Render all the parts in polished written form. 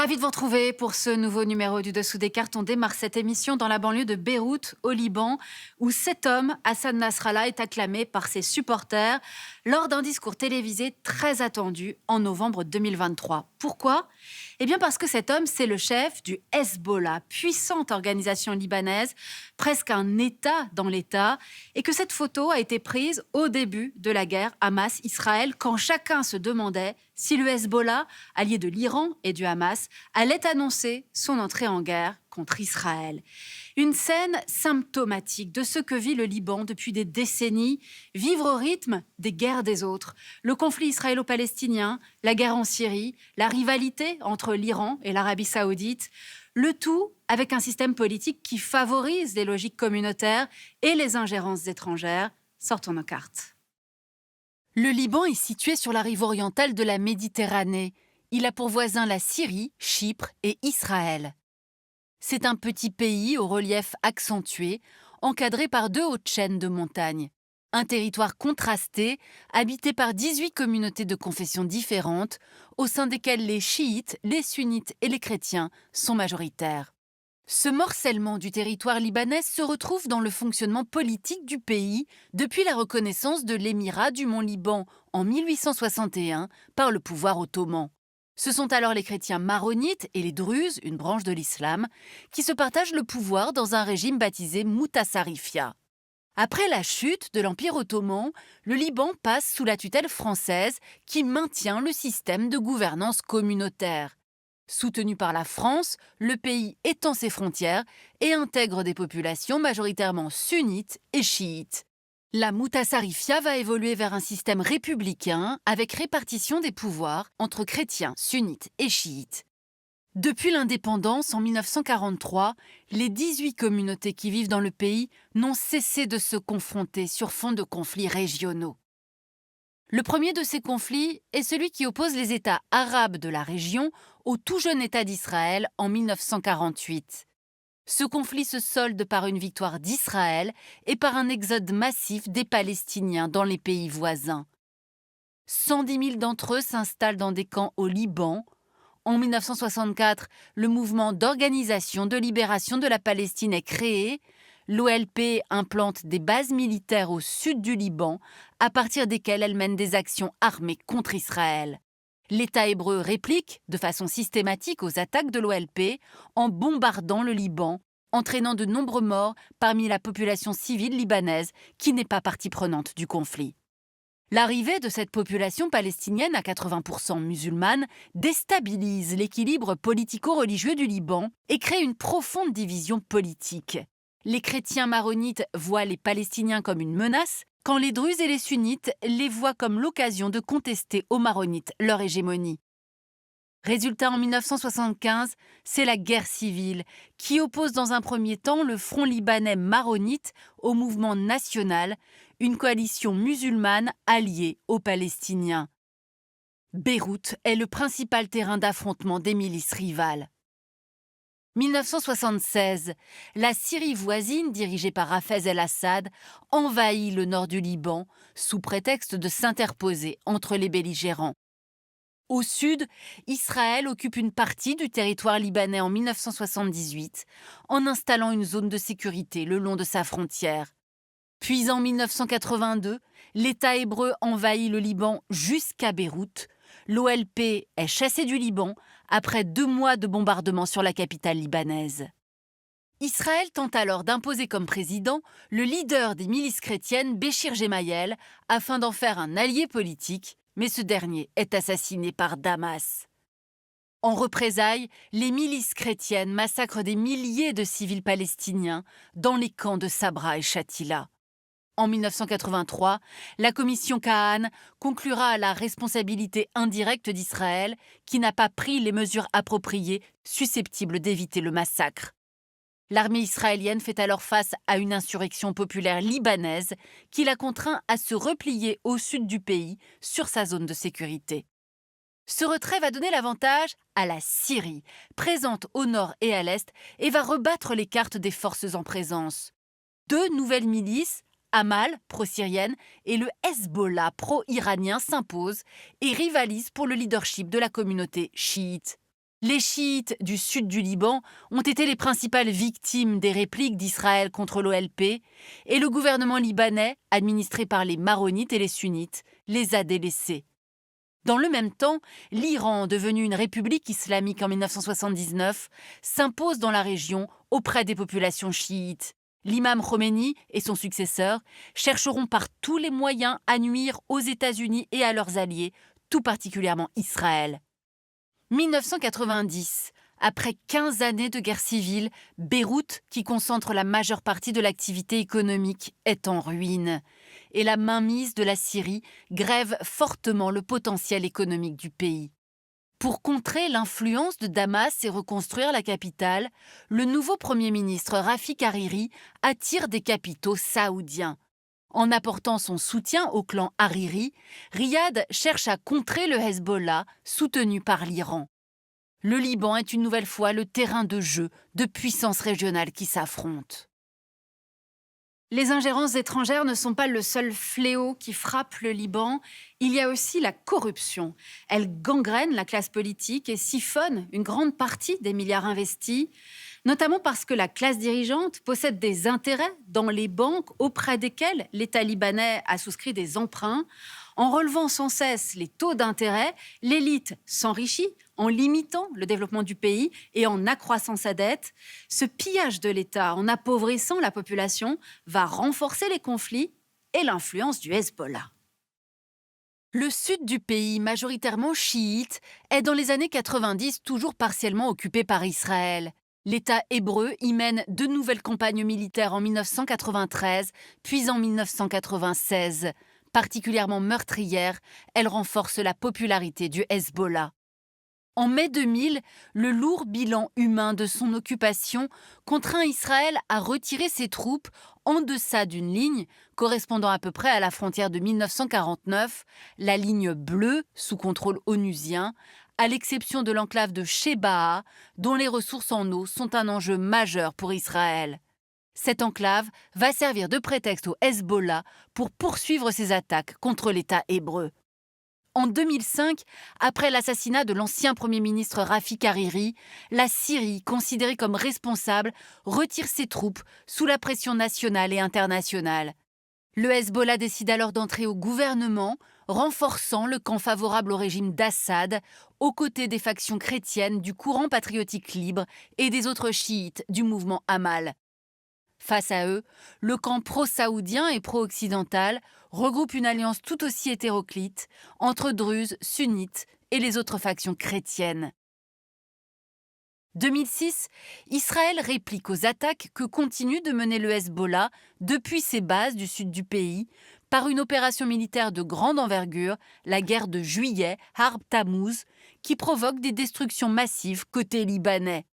Ravi de vous retrouver pour ce nouveau numéro du Dessous des cartes. On démarre cette émission dans la banlieue de Beyrouth, au Liban, où cet homme, Hassan Nasrallah, est acclamé par ses supporters lors d'un discours télévisé très attendu en novembre 2023. Pourquoi ? Eh bien parce que cet homme, c'est le chef du Hezbollah, puissante organisation libanaise, presque un État dans l'État, et que cette photo a été prise au début de la guerre Hamas-Israël, quand chacun se demandait si le Hezbollah, allié de l'Iran et du Hamas, allait annoncer son entrée en guerre contre Israël. Une scène symptomatique de ce que vit le Liban depuis des décennies, vivre au rythme des guerres des autres. Le conflit israélo-palestinien, la guerre en Syrie, la rivalité entre l'Iran et l'Arabie saoudite, le tout avec un système politique qui favorise les logiques communautaires et les ingérences étrangères. Sortons nos cartes. Le Liban est situé sur la rive orientale de la Méditerranée. Il a pour voisins la Syrie, Chypre et Israël. C'est un petit pays au relief accentué, encadré par deux hautes chaînes de montagnes. Un territoire contrasté, habité par 18 communautés de confessions différentes, au sein desquelles les chiites, les sunnites et les chrétiens sont majoritaires. Ce morcellement du territoire libanais se retrouve dans le fonctionnement politique du pays depuis la reconnaissance de l'émirat du Mont-Liban en 1861 par le pouvoir ottoman. Ce sont alors les chrétiens maronites et les druzes, une branche de l'islam, qui se partagent le pouvoir dans un régime baptisé Mutassarrifia. Après la chute de l'Empire ottoman, le Liban passe sous la tutelle française qui maintient le système de gouvernance communautaire. Soutenu par la France, le pays étend ses frontières et intègre des populations majoritairement sunnites et chiites. La Mutassarrifia va évoluer vers un système républicain avec répartition des pouvoirs entre chrétiens, sunnites et chiites. Depuis l'indépendance en 1943, les 18 communautés qui vivent dans le pays n'ont cessé de se confronter sur fond de conflits régionaux. Le premier de ces conflits est celui qui oppose les États arabes de la région au tout jeune État d'Israël en 1948. Ce conflit se solde par une victoire d'Israël et par un exode massif des Palestiniens dans les pays voisins. 110 000 d'entre eux s'installent dans des camps au Liban. En 1964, le mouvement d'organisation de libération de la Palestine est créé. L'OLP implante des bases militaires au sud du Liban, à partir desquelles elle mène des actions armées contre Israël. L'État hébreu réplique de façon systématique aux attaques de l'OLP en bombardant le Liban, entraînant de nombreux morts parmi la population civile libanaise qui n'est pas partie prenante du conflit. L'arrivée de cette population palestinienne à 80% musulmane déstabilise l'équilibre politico-religieux du Liban et crée une profonde division politique. Les chrétiens maronites voient les Palestiniens comme une menace, quand les druzes et les sunnites les voient comme l'occasion de contester aux maronites leur hégémonie. Résultat, en 1975, c'est la guerre civile qui oppose dans un premier temps le Front libanais maronite au mouvement national, une coalition musulmane alliée aux Palestiniens. Beyrouth est le principal terrain d'affrontement des milices rivales. 1976, la Syrie voisine, dirigée par Hafez el-Assad, envahit le nord du Liban sous prétexte de s'interposer entre les belligérants. Au sud, Israël occupe une partie du territoire libanais en 1978 en installant une zone de sécurité le long de sa frontière. Puis en 1982, l'État hébreu envahit le Liban jusqu'à Beyrouth. L'OLP est chassée du Liban après 2 mois de bombardement sur la capitale libanaise. Israël tente alors d'imposer comme président le leader des milices chrétiennes, Béchir Gemayel, afin d'en faire un allié politique, mais ce dernier est assassiné par Damas. En représailles, les milices chrétiennes massacrent des milliers de civils palestiniens dans les camps de Sabra et Shatila. En 1983, la commission Kahan conclura à la responsabilité indirecte d'Israël qui n'a pas pris les mesures appropriées susceptibles d'éviter le massacre. L'armée israélienne fait alors face à une insurrection populaire libanaise qui la contraint à se replier au sud du pays sur sa zone de sécurité. Ce retrait va donner l'avantage à la Syrie, présente au nord et à l'est, et va rebattre les cartes des forces en présence. 2 nouvelles milices, Hamal, pro-syrienne, et le Hezbollah, pro-iranien, s'imposent et rivalisent pour le leadership de la communauté chiite. Les chiites du sud du Liban ont été les principales victimes des répliques d'Israël contre l'OLP et le gouvernement libanais, administré par les maronites et les sunnites, les a délaissés. Dans le même temps, l'Iran, devenu une république islamique en 1979, s'impose dans la région auprès des populations chiites. L'imam Khomeini et son successeur chercheront par tous les moyens à nuire aux États-Unis et à leurs alliés, tout particulièrement Israël. 1990, après 15 années de guerre civile, Beyrouth, qui concentre la majeure partie de l'activité économique, est en ruine. Et la mainmise de la Syrie grève fortement le potentiel économique du pays. Pour contrer l'influence de Damas et reconstruire la capitale, le nouveau Premier ministre Rafik Hariri attire des capitaux saoudiens. En apportant son soutien au clan Hariri, Riyad cherche à contrer le Hezbollah, soutenu par l'Iran. Le Liban est une nouvelle fois le terrain de jeu de puissances régionales qui s'affrontent. Les ingérences étrangères ne sont pas le seul fléau qui frappe le Liban. Il y a aussi la corruption. Elle gangrène la classe politique et siphonne une grande partie des milliards investis, notamment parce que la classe dirigeante possède des intérêts dans les banques auprès desquelles l'État libanais a souscrit des emprunts. En relevant sans cesse les taux d'intérêt, l'élite s'enrichit en limitant le développement du pays et en accroissant sa dette. Ce pillage de l'État, en appauvrissant la population, va renforcer les conflits et l'influence du Hezbollah. Le sud du pays, majoritairement chiite, est dans les années 90 toujours partiellement occupé par Israël. L'État hébreu y mène 2 nouvelles campagnes militaires en 1993, puis en 1996. Particulièrement meurtrière, elle renforce la popularité du Hezbollah. En mai 2000, le lourd bilan humain de son occupation contraint Israël à retirer ses troupes en deçà d'une ligne correspondant à peu près à la frontière de 1949, la ligne bleue sous contrôle onusien, à l'exception de l'enclave de Shebaa, dont les ressources en eau sont un enjeu majeur pour Israël. Cette enclave va servir de prétexte au Hezbollah pour poursuivre ses attaques contre l'État hébreu. En 2005, après l'assassinat de l'ancien Premier ministre Rafik Hariri, la Syrie, considérée comme responsable, retire ses troupes sous la pression nationale et internationale. Le Hezbollah décide alors d'entrer au gouvernement, renforçant le camp favorable au régime d'Assad, aux côtés des factions chrétiennes du courant patriotique libre et des autres chiites du mouvement Amal. Face à eux, le camp pro-saoudien et pro-occidental regroupe une alliance tout aussi hétéroclite entre druzes, sunnites et les autres factions chrétiennes. 2006, Israël réplique aux attaques que continue de mener le Hezbollah depuis ses bases du sud du pays par une opération militaire de grande envergure, la guerre de juillet, Harb Tammuz, qui provoque des destructions massives côté libanais.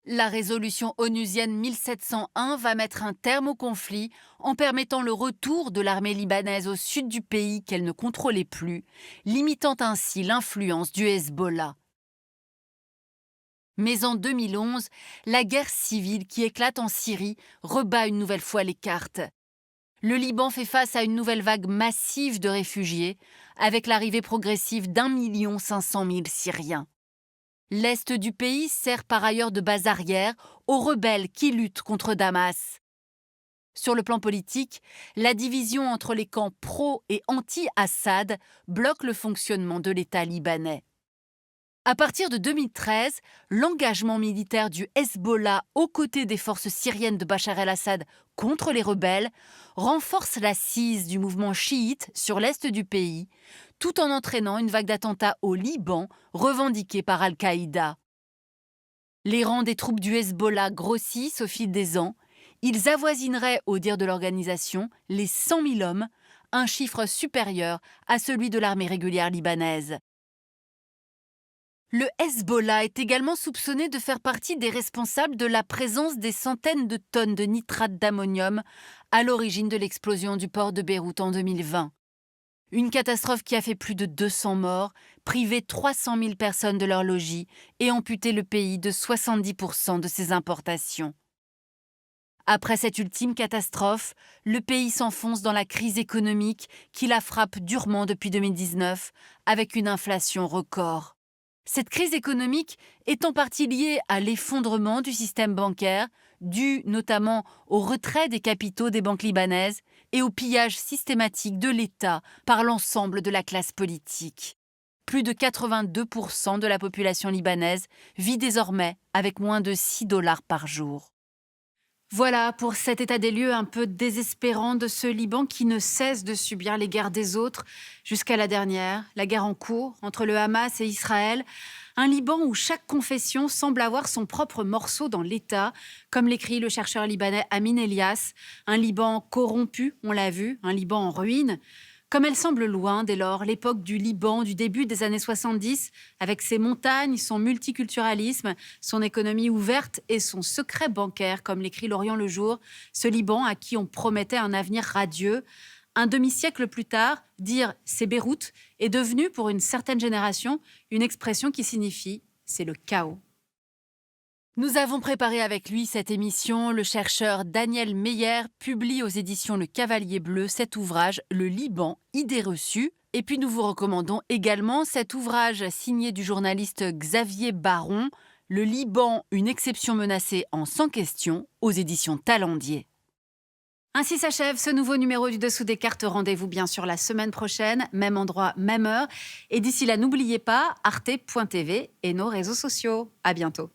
La résolution onusienne 1701 va mettre un terme au conflit en permettant le retour de l'armée libanaise au sud du pays qu'elle ne contrôlait plus, limitant ainsi l'influence du Hezbollah. Mais en 2011, la guerre civile qui éclate en Syrie rebat une nouvelle fois les cartes. Le Liban fait face à une nouvelle vague massive de réfugiés, avec l'arrivée progressive d'1 500 000 Syriens. L'est du pays sert par ailleurs de base arrière aux rebelles qui luttent contre Damas. Sur le plan politique, la division entre les camps pro- et anti-Assad bloque le fonctionnement de l'État libanais. À partir de 2013, l'engagement militaire du Hezbollah aux côtés des forces syriennes de Bachar el-Assad contre les rebelles renforce l'assise du mouvement chiite sur l'est du pays, tout en entraînant une vague d'attentats au Liban revendiquée par Al-Qaïda. Les rangs des troupes du Hezbollah grossissent au fil des ans. Ils avoisineraient, au dire de l'organisation, les 100 000 hommes, un chiffre supérieur à celui de l'armée régulière libanaise. Le Hezbollah est également soupçonné de faire partie des responsables de la présence des centaines de tonnes de nitrate d'ammonium à l'origine de l'explosion du port de Beyrouth en 2020. Une catastrophe qui a fait plus de 200 morts, privé 300 000 personnes de leur logis et amputé le pays de 70% de ses importations. Après cette ultime catastrophe, le pays s'enfonce dans la crise économique qui la frappe durement depuis 2019, avec une inflation record. Cette crise économique est en partie liée à l'effondrement du système bancaire, dû notamment au retrait des capitaux des banques libanaises et au pillage systématique de l'État par l'ensemble de la classe politique. Plus de 82% de la population libanaise vit désormais avec moins de 6 dollars par jour. Voilà pour cet état des lieux un peu désespérant de ce Liban qui ne cesse de subir les guerres des autres jusqu'à la dernière, la guerre en cours entre le Hamas et Israël. Un Liban où chaque confession semble avoir son propre morceau dans l'État, comme l'écrit le chercheur libanais Amin Elias. Un Liban corrompu, on l'a vu, un Liban en ruine. Comme elle semble loin, dès lors, l'époque du Liban du début des années 70, avec ses montagnes, son multiculturalisme, son économie ouverte et son secret bancaire, comme l'écrit L'Orient le jour, ce Liban à qui on promettait un avenir radieux. Un demi-siècle plus tard, dire « c'est Beyrouth » est devenu, pour une certaine génération, une expression qui signifie « c'est le chaos ». Nous avons préparé avec lui cette émission. Le chercheur Daniel Meyer publie aux éditions Le Cavalier Bleu cet ouvrage « Le Liban, idées reçues ». Et puis nous vous recommandons également cet ouvrage signé du journaliste Xavier Baron, « Le Liban, une exception menacée en 100 questions » aux éditions Talendier. Ainsi s'achève ce nouveau numéro du Dessous des cartes. Rendez-vous bien sûr la semaine prochaine, même endroit, même heure. Et d'ici là, n'oubliez pas arte.tv et nos réseaux sociaux. À bientôt.